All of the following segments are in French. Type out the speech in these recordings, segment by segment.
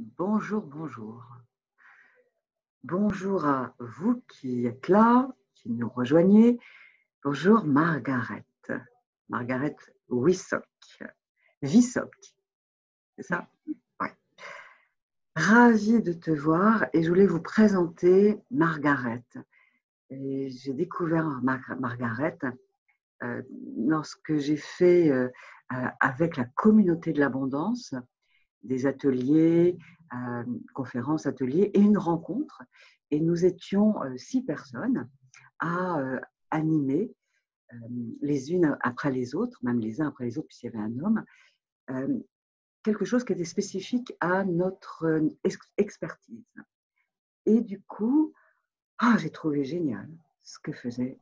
Bonjour, bonjour. Bonjour à vous qui êtes là, qui nous rejoignez. Bonjour Margaret. Margaret Wissock. Wissock, c'est ça? Ouais. Ravie de te voir et je voulais vous présenter Margaret. Et j'ai découvert Margaret lorsque j'ai fait avec la communauté de l'abondance des ateliers, conférences, ateliers et une rencontre. Et nous étions 6 personnes à animer les unes après les autres, même les uns après les autres, puisqu'il y avait un homme, quelque chose qui était spécifique à notre expertise. Et du coup, j'ai trouvé génial ce que faisait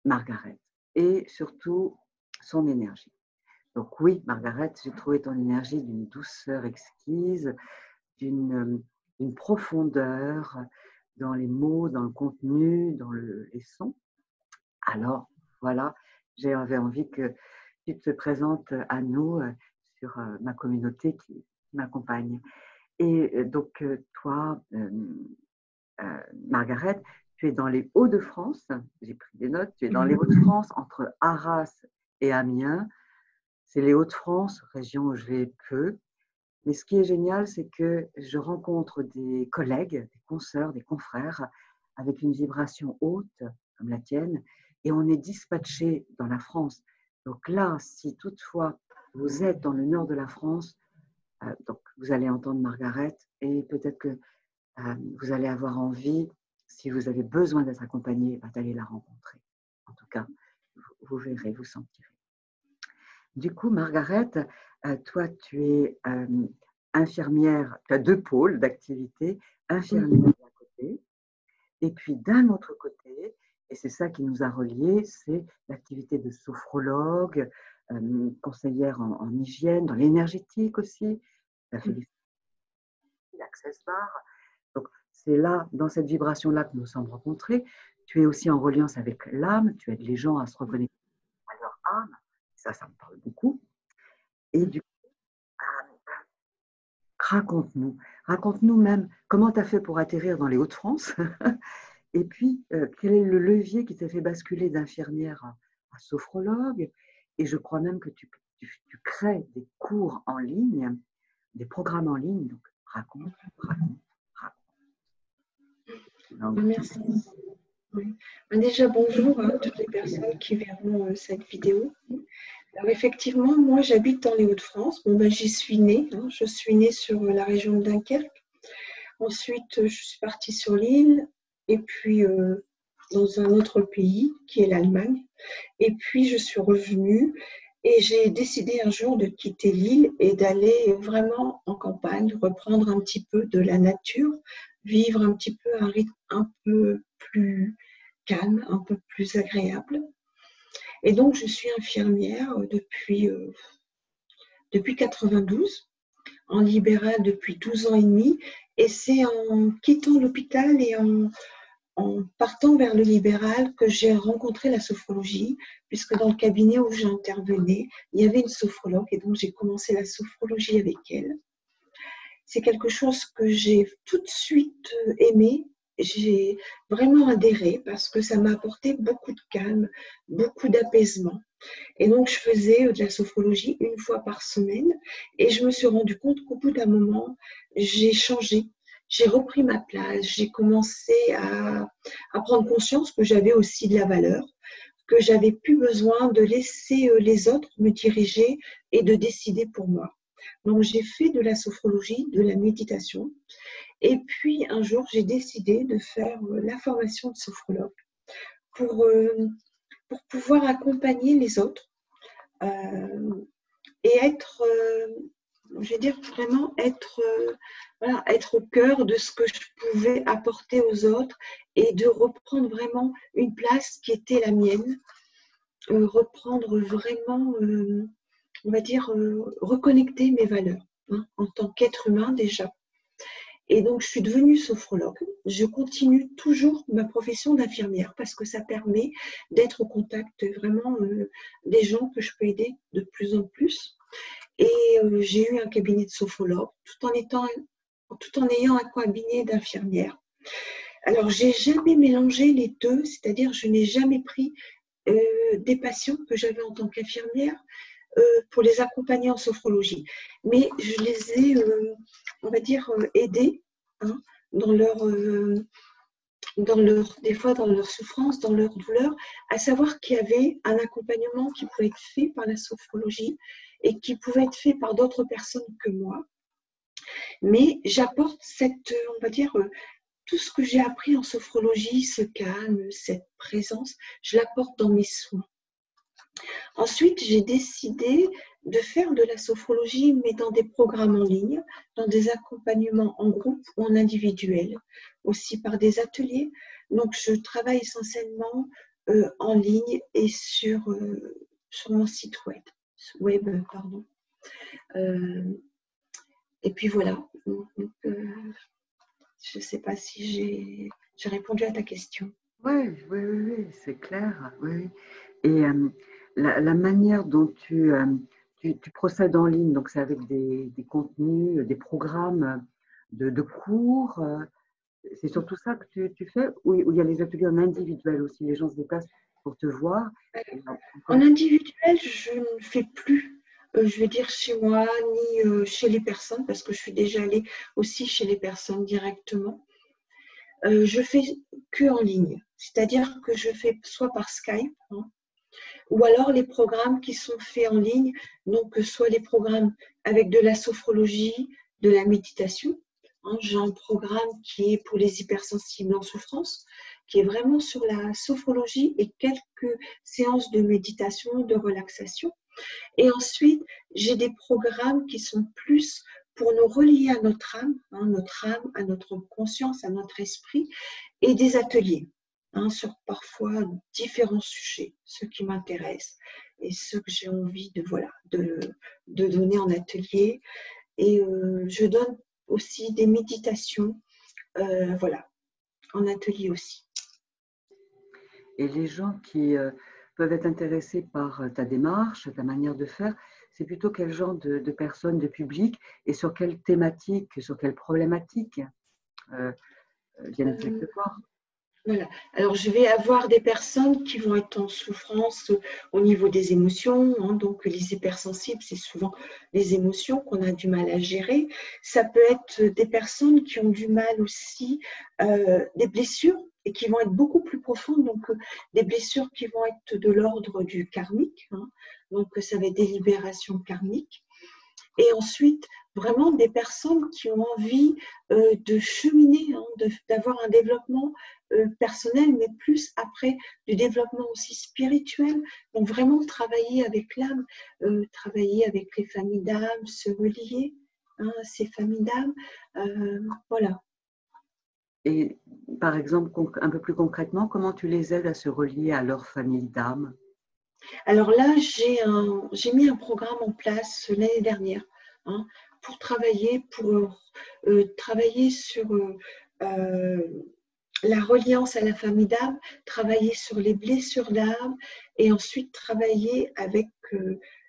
Margaret et surtout son énergie. Donc oui, Margaret, j'ai trouvé ton énergie d'une douceur exquise, d'une profondeur dans les mots, dans le contenu, dans les sons. Alors, voilà, j'avais envie que tu te présentes à nous sur ma communauté qui m'accompagne. Et donc, toi, Margaret, tu es dans les Hauts-de-France, j'ai pris des notes, tu es dans les Hauts-de-France entre Arras et Amiens. C'est les Hauts-de-France, région où je vais peu. Mais ce qui est génial, c'est que je rencontre des collègues, des consoeurs, des confrères avec une vibration haute, comme la tienne, et on est dispatché dans la France. Donc là, si toutefois vous êtes dans le nord de la France, donc vous allez entendre Margaret et peut-être que vous allez avoir envie, si vous avez besoin d'être accompagné, d'aller la rencontrer. En tout cas, vous verrez, vous sentirez. Du coup, Margaret, toi, tu es infirmière, tu as 2 pôles d'activité, infirmière d'un côté, et puis d'un autre côté, et c'est ça qui nous a reliés, c'est l'activité de sophrologue, conseillère en hygiène, dans l'énergétique aussi, tu as fait l'Access Bar. Donc, c'est là, dans cette vibration-là que nous nous sommes rencontrés. Tu es aussi en reliance avec l'âme, tu aides les gens à se reconnecter à leur âme, ça me parle beaucoup. Et du coup, raconte-nous même comment tu as fait pour atterrir dans les Hauts-de-France et puis quel est le levier qui t'a fait basculer d'infirmière à sophrologue. Et je crois même que tu crées des cours en ligne, des programmes en ligne. Donc, raconte. Merci. Oui. Déjà, bonjour à toutes les personnes qui verront cette vidéo. Alors, effectivement, moi, j'habite dans les Hauts-de-France. J'y suis née. Je suis née sur la région de Dunkerque. Ensuite, je suis partie sur l'île et puis dans un autre pays qui est l'Allemagne. Et puis, je suis revenue et j'ai décidé un jour de quitter l'île et d'aller vraiment en campagne, reprendre un petit peu de la nature, vivre un petit peu un rythme un peu plus calme, un peu plus agréable. Et donc, je suis infirmière depuis 92, en libéral depuis 12 ans et demi. Et c'est en quittant l'hôpital et en partant vers le libéral que j'ai rencontré la sophrologie, puisque dans le cabinet où j'intervenais, il y avait une sophrologue et donc j'ai commencé la sophrologie avec elle. C'est quelque chose que j'ai tout de suite aimé. J'ai vraiment adhéré parce que ça m'a apporté beaucoup de calme, beaucoup d'apaisement. Et donc, je faisais de la sophrologie une fois par semaine et je me suis rendu compte qu'au bout d'un moment, j'ai changé. J'ai repris ma place, j'ai commencé à prendre conscience que j'avais aussi de la valeur, que j'avais plus besoin de laisser les autres me diriger et de décider pour moi. Donc, j'ai fait de la sophrologie, de la méditation. Et puis, un jour, j'ai décidé de faire la formation de sophrologue pour pouvoir accompagner les autres et être, je vais dire vraiment être au cœur de ce que je pouvais apporter aux autres et de reprendre vraiment une place qui était la mienne, reprendre vraiment, on va dire, reconnecter mes valeurs en tant qu'être humain déjà. Et donc, je suis devenue sophrologue. Je continue toujours ma profession d'infirmière parce que ça permet d'être au contact vraiment des gens que je peux aider de plus en plus. Et j'ai eu un cabinet de sophrologue tout en étant tout en ayant un cabinet d'infirmière. Alors, j'ai jamais mélangé les deux, c'est-à-dire je n'ai jamais pris des patients que j'avais en tant qu'infirmière pour les accompagner en sophrologie. Mais je les ai, on va dire, aidés hein, des fois dans leur souffrance, dans leur douleur, à savoir qu'il y avait un accompagnement qui pouvait être fait par la sophrologie et qui pouvait être fait par d'autres personnes que moi. Mais j'apporte cette, on va dire, tout ce que j'ai appris en sophrologie, ce calme, cette présence, je l'apporte dans mes soins. Ensuite, j'ai décidé de faire de la sophrologie, mais dans des programmes en ligne, dans des accompagnements en groupe ou en individuel, aussi par des ateliers. Donc, je travaille essentiellement en ligne et sur mon site web. Pardon. Et puis voilà. Donc, je ne sais pas si j'ai répondu à ta question. Oui, c'est clair. Oui. Et la manière dont tu procèdes en ligne, donc c'est avec des contenus, des programmes de cours, c'est surtout ça que tu fais, ou il y a les ateliers en individuel aussi, les gens se déplacent pour te voir. En individuel, je ne fais plus, je vais dire chez moi, ni chez les personnes, parce que je suis déjà allée aussi chez les personnes directement. Je fais que en ligne, c'est-à-dire que je fais soit par Skype, hein, ou alors les programmes qui sont faits en ligne, donc soit les programmes avec de la sophrologie, de la méditation. Hein, j'ai un programme qui est pour les hypersensibles en souffrance, qui est vraiment sur la sophrologie et quelques séances de méditation, de relaxation. Et ensuite, j'ai des programmes qui sont plus pour nous relier à notre âme, à notre conscience, à notre esprit, et des ateliers sur parfois différents sujets, ceux qui m'intéressent et ceux que j'ai envie de donner en atelier. Et je donne aussi des méditations, en atelier aussi. Et les gens qui peuvent être intéressés par ta démarche, ta manière de faire, c'est plutôt quel genre de personnes, de public, et sur quelle thématique, sur quelle problématique viennent te voir? Voilà. Alors, je vais avoir des personnes qui vont être en souffrance au niveau des émotions. Donc, les hypersensibles, c'est souvent les émotions qu'on a du mal à gérer. Ça peut être des personnes qui ont du mal aussi, des blessures et qui vont être beaucoup plus profondes. Donc, des blessures qui vont être de l'ordre du karmique. Donc, ça va être des libérations karmiques. Et ensuite, vraiment des personnes qui ont envie de cheminer, d'avoir un développement personnel, mais plus après du développement aussi spirituel. Donc vraiment travailler avec l'âme, travailler avec les familles d'âme, se relier à ces familles d'âme. Voilà. Et par exemple, un peu plus concrètement, comment tu les aides à se relier à leur famille d'âme? Alors là, j'ai mis un programme en place l'année dernière pour travailler sur la reliance à la famille d'âme, travailler sur les blessures d'âme et ensuite travailler avec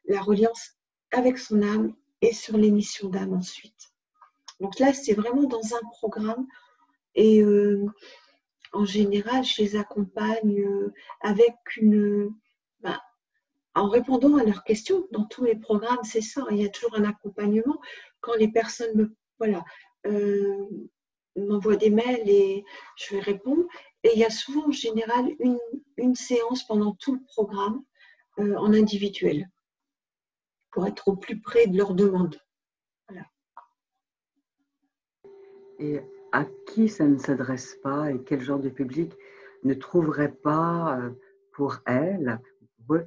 la reliance avec son âme et sur les missions d'âme ensuite. Donc là, c'est vraiment dans un programme et en général, je les accompagne avec en répondant à leurs questions. Dans tous les programmes, c'est ça. Il y a toujours un accompagnement. Quand les personnes m'envoient des mails et je vais répondre. Et il y a souvent en général une séance pendant tout le programme en individuel pour être au plus près de leurs demandes. Voilà. Et à qui ça ne s'adresse pas et quel genre de public ne trouverait pas pour elle, pour eux,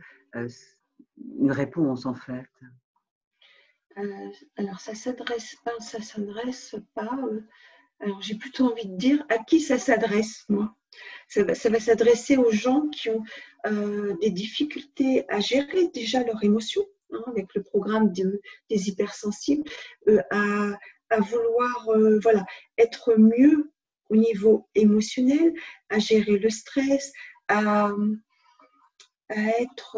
une réponse en fait? Alors ça s'adresse pas. Alors j'ai plutôt envie de dire à qui ça s'adresse, moi. Ça va s'adresser aux gens qui ont des difficultés à gérer déjà leurs émotions, avec le programme des hypersensibles, à vouloir être mieux au niveau émotionnel, à gérer le stress, à être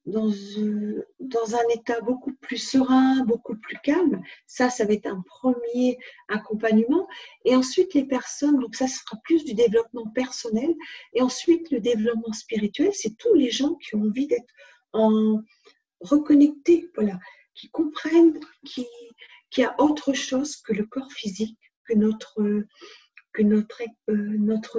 dans un état beaucoup plus serein, beaucoup plus calme. Ça va être un premier accompagnement. Et ensuite, les personnes, donc ça sera plus du développement personnel. Et ensuite, le développement spirituel, c'est tous les gens qui ont envie d'être en reconnectés, voilà, qui comprennent qu'il y a autre chose que le corps physique, que notre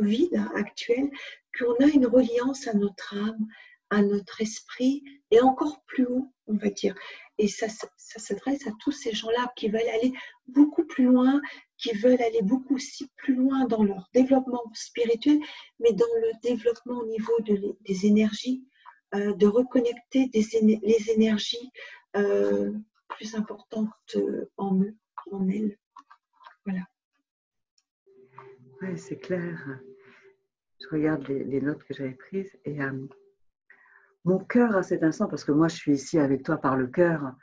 vie là, actuelle, qu'on a une reliance à notre âme, à notre esprit, et encore plus haut, on va dire. Et ça s'adresse à tous ces gens-là qui veulent aller beaucoup plus loin, qui veulent aller beaucoup aussi plus loin dans leur développement spirituel, mais dans le développement au niveau des énergies, de reconnecter les énergies plus importantes en eux, en elles. Voilà. Oui, c'est clair. Je regarde les notes que j'avais prises et mon cœur à cet instant, parce que moi je suis ici avec toi par le cœur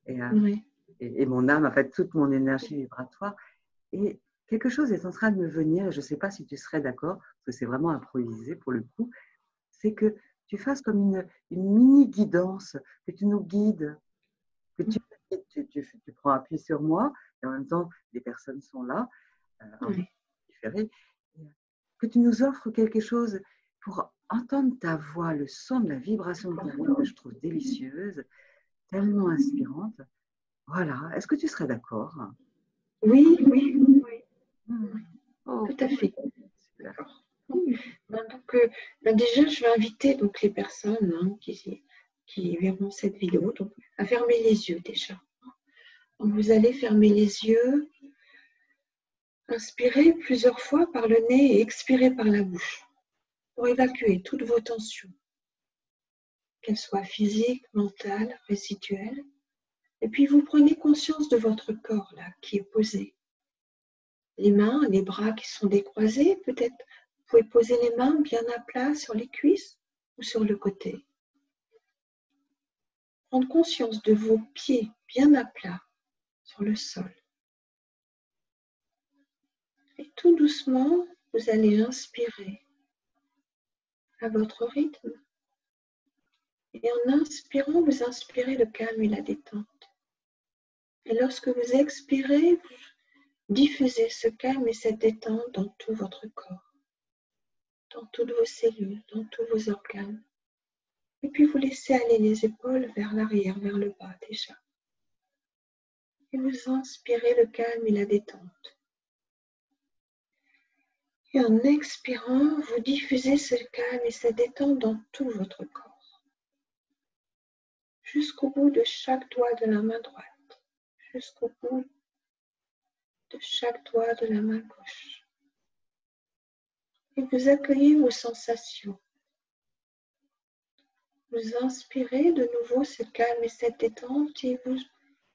Oui. et mon âme, en fait, toute mon énergie vibratoire. Et quelque chose est en train de me venir, et je ne sais pas si tu serais d'accord, parce que c'est vraiment improvisé pour le coup, c'est que tu fasses comme une mini-guidance, que tu nous guides, que tu prends appui sur moi, et en même temps, les personnes sont là, en Oui. différé, que tu nous offres quelque chose pour entendre ta voix, le son de la vibration de ta voix que je trouve délicieuse, tellement inspirante. Voilà, est-ce que tu serais d'accord? Oui, oui, oui. Oh, Tout à fait. super. Donc, déjà, je vais inviter donc, les personnes qui verront cette vidéo donc, à fermer les yeux déjà. Donc, vous allez fermer les yeux, inspirez plusieurs fois par le nez et expirez par la bouche pour évacuer toutes vos tensions, qu'elles soient physiques, mentales, résiduelles. Et puis, vous prenez conscience de votre corps là, qui est posé. Les mains, les bras qui sont décroisés, peut-être vous pouvez poser les mains bien à plat sur les cuisses ou sur le côté. Prendre conscience de vos pieds bien à plat sur le sol. Et tout doucement, vous allez inspirer à votre rythme. Et en inspirant, vous inspirez le calme et la détente. Et lorsque vous expirez, vous diffusez ce calme et cette détente dans tout votre corps, dans toutes vos cellules, dans tous vos organes. Et puis vous laissez aller les épaules vers l'arrière, vers le bas déjà. Et vous inspirez le calme et la détente. Et en expirant, vous diffusez ce calme et cette détente dans tout votre corps. Jusqu'au bout de chaque doigt de la main droite. Jusqu'au bout de chaque doigt de la main gauche. Et vous accueillez vos sensations. Vous inspirez de nouveau ce calme et cette détente et vous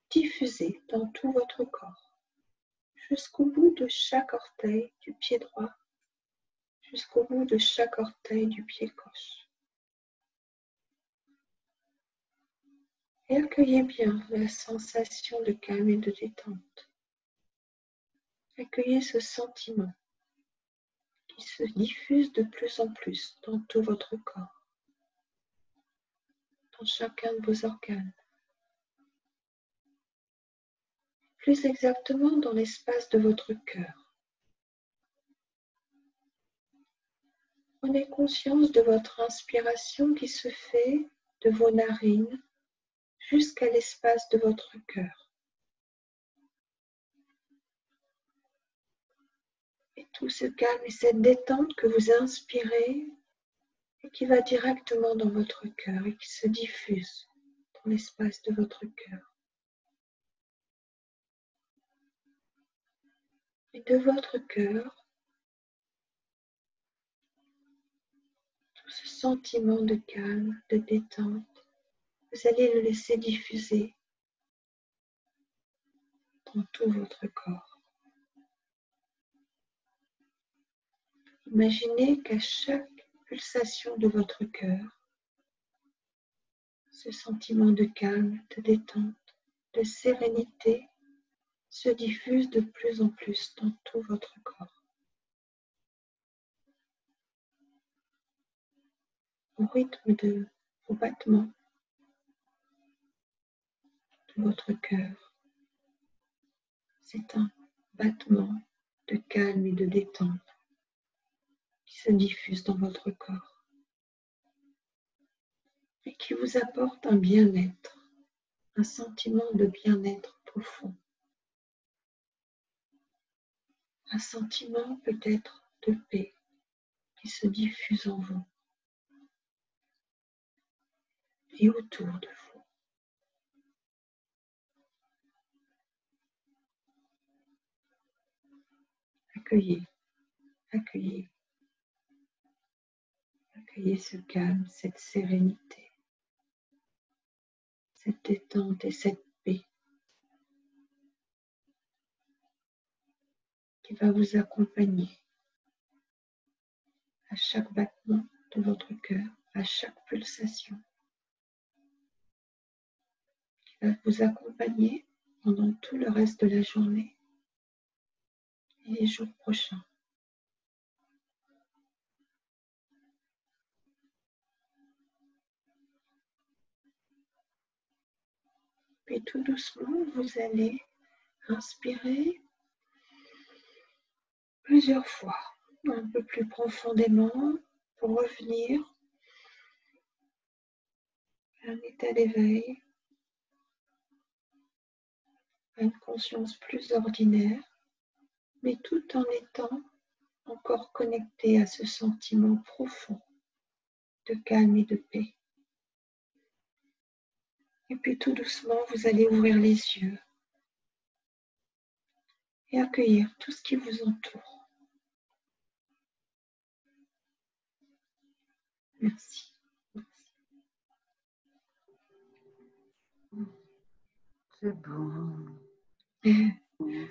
diffusez dans tout votre corps. Jusqu'au bout de chaque orteil du pied droit. Jusqu'au bout de chaque orteil du pied gauche. Et accueillez bien la sensation de calme et de détente. Accueillez ce sentiment qui se diffuse de plus en plus dans tout votre corps, dans chacun de vos organes. Plus exactement dans l'espace de votre cœur. Prenez conscience de votre inspiration qui se fait de vos narines jusqu'à l'espace de votre cœur. Et tout ce calme et cette détente que vous inspirez et qui va directement dans votre cœur et qui se diffuse dans l'espace de votre cœur. Et de votre cœur, tout ce sentiment de calme, de détente, vous allez le laisser diffuser dans tout votre corps. Imaginez qu'à chaque pulsation de votre cœur, ce sentiment de calme, de détente, de sérénité se diffuse de plus en plus dans tout votre corps. Au rythme de vos battements, de votre cœur. C'est un battement de calme et de détente qui se diffuse dans votre corps et qui vous apporte un bien-être, un sentiment de bien-être profond, un sentiment peut-être de paix qui se diffuse en vous et autour de vous. Accueillez, accueillez, accueillez ce calme, cette sérénité, cette détente et cette paix qui va vous accompagner à chaque battement de votre cœur, à chaque pulsation, qui va vous accompagner pendant tout le reste de la journée et les jours prochains. Puis tout doucement, vous allez inspirer plusieurs fois, un peu plus profondément, pour revenir à un état d'éveil, à une conscience plus ordinaire, mais tout en étant encore connecté à ce sentiment profond de calme et de paix. Et puis tout doucement, vous allez ouvrir les yeux et accueillir tout ce qui vous entoure. Merci. C'est bon.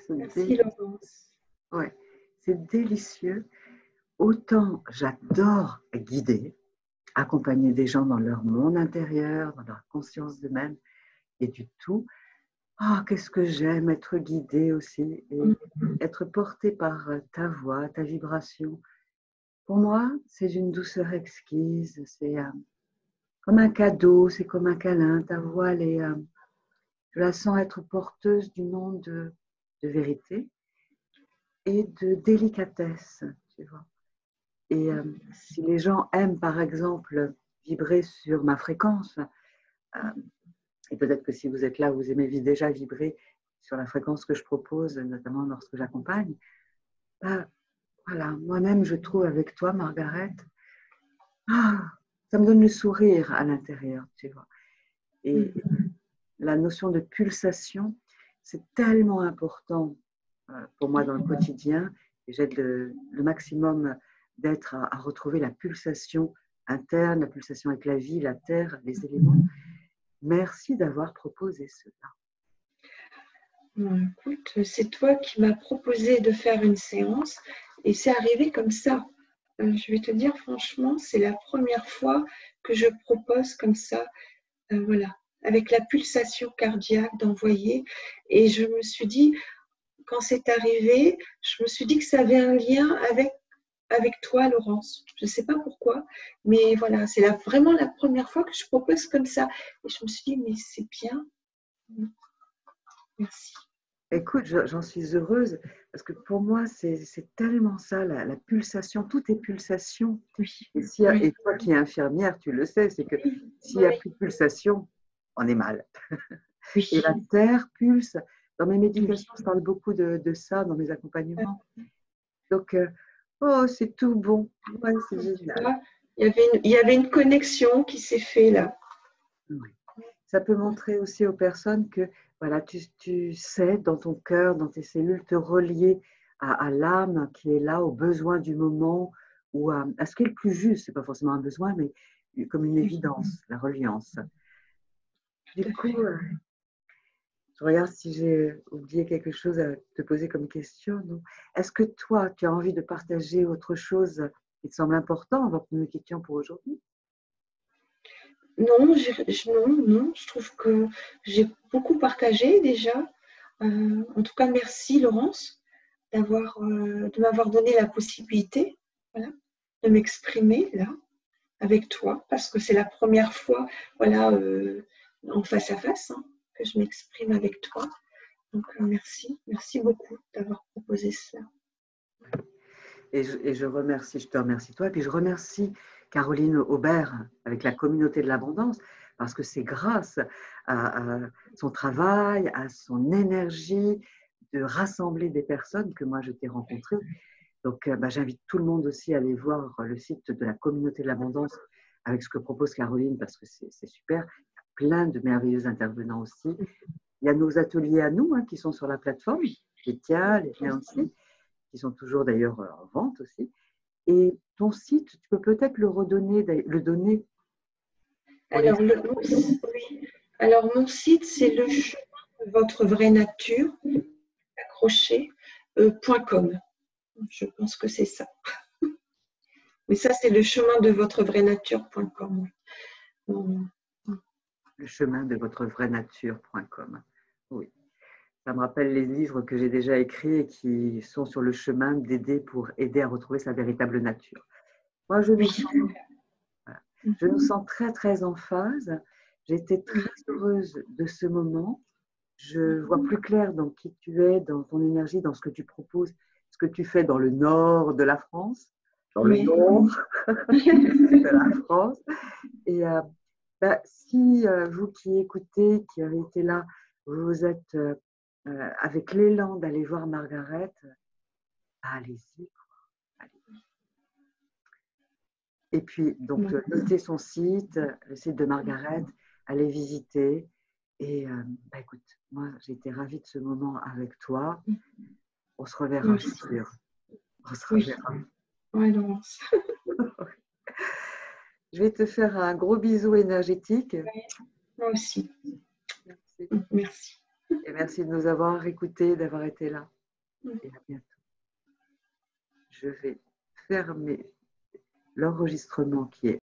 Merci Laurence. Ouais, c'est délicieux. Autant j'adore guider, accompagner des gens dans leur monde intérieur, dans leur conscience d'eux-mêmes et du tout. Ah, qu'est-ce que j'aime être guidée aussi et être portée par ta voix, ta vibration. Pour moi, c'est d'une douceur exquise. C'est comme un cadeau, c'est comme un câlin. Ta voix, je la sens être porteuse d'une onde de vérité et de délicatesse, tu vois. Et si les gens aiment, par exemple, vibrer sur ma fréquence, et peut-être que si vous êtes là, vous aimez déjà vibrer sur la fréquence que je propose, notamment lorsque j'accompagne, bah, voilà, moi-même, je trouve avec toi, Margaret, ça me donne le sourire à l'intérieur, tu vois. Et la notion de pulsation, c'est tellement important pour moi dans le quotidien. Et j'aide le maximum d'être à retrouver la pulsation interne, la pulsation avec la vie, la terre, les éléments. Merci d'avoir proposé cela. Bon, écoute, c'est toi qui m'as proposé de faire une séance et c'est arrivé comme ça. Je vais te dire franchement, c'est la première fois que je propose comme ça, voilà, avec la pulsation cardiaque d'envoyer. Et je me suis dit, quand c'est arrivé, je me suis dit que ça avait un lien avec toi, Laurence. Je ne sais pas pourquoi, mais voilà, c'est vraiment la première fois que je propose comme ça. Et je me suis dit, mais c'est bien. Merci. Écoute, j'en suis heureuse parce que pour moi, c'est tellement ça, la pulsation, tout est pulsation. Oui. Et toi qui es infirmière, tu le sais, c'est que s'il n'y a plus de pulsation, on est mal. Oui. Et la terre pulse. Dans mes médications, je parle beaucoup de ça, dans mes accompagnements. Donc, c'est tout bon. Ouais, c'est génial. Il y avait une connexion qui s'est faite là. Oui. Ça peut montrer aussi aux personnes que voilà, tu sais dans ton cœur, dans tes cellules, te relier à l'âme qui est là, aux besoins du moment, ou à ce qui est le plus juste. Ce n'est pas forcément un besoin, mais comme une évidence, la reliance. Du coup, je regarde si j'ai oublié quelque chose à te poser comme question. Est-ce que toi, tu as envie de partager autre chose qui te semble important avant que nous nous quittions pour aujourd'hui? Non, non, je trouve que j'ai beaucoup partagé déjà. En tout cas, merci Laurence de m'avoir donné la possibilité, voilà, de m'exprimer là avec toi, parce que c'est la première fois, voilà, en face à face, hein, que je m'exprime avec toi. Donc, merci. Merci beaucoup d'avoir proposé cela. Et je te remercie toi, et puis je remercie Caroline Aubert avec la communauté de l'abondance, parce que c'est grâce à son travail, à son énergie de rassembler des personnes que moi je t'ai rencontrées. Donc j'invite tout le monde aussi à aller voir le site de la communauté de l'abondance avec ce que propose Caroline, parce que c'est super. Il y a plein de merveilleux intervenants aussi. Il y a nos ateliers à nous qui sont sur la plateforme, les tiens, les miens aussi, qui sont toujours d'ailleurs en vente aussi. Et ton site, tu peux peut-être le donner. Alors, oui. Alors, mon site, c'est le chemin de votre vraie nature, accroché.com. Je pense que c'est ça. Mais ça, c'est le chemin de votre vraie nature.com. Le chemin de votre vraie nature.com. Oui. Ça me rappelle les livres que j'ai déjà écrits et qui sont sur le chemin pour aider à retrouver sa véritable nature. Moi, je nous sens très, très en phase. J'ai été très heureuse de ce moment. Je vois plus clair dans qui tu es, dans ton énergie, dans ce que tu proposes, ce que tu fais dans le nord de la France, dans le nord de la France. Et si vous qui écoutez, qui avez été là, vous êtes avec l'élan d'aller voir Margaret, allez-y. Et puis, donc, notez son site, le site de Margaret, allez visiter. Et écoute, moi, j'ai été ravie de ce moment avec toi. On se reverra, je suis sûre. On se reverra. Oui, Laurence. Je vais te faire un gros bisou énergétique. Moi aussi. Merci. Merci. Et merci de nous avoir écoutés, d'avoir été là. Et à bientôt. Je vais fermer l'enregistrement qui est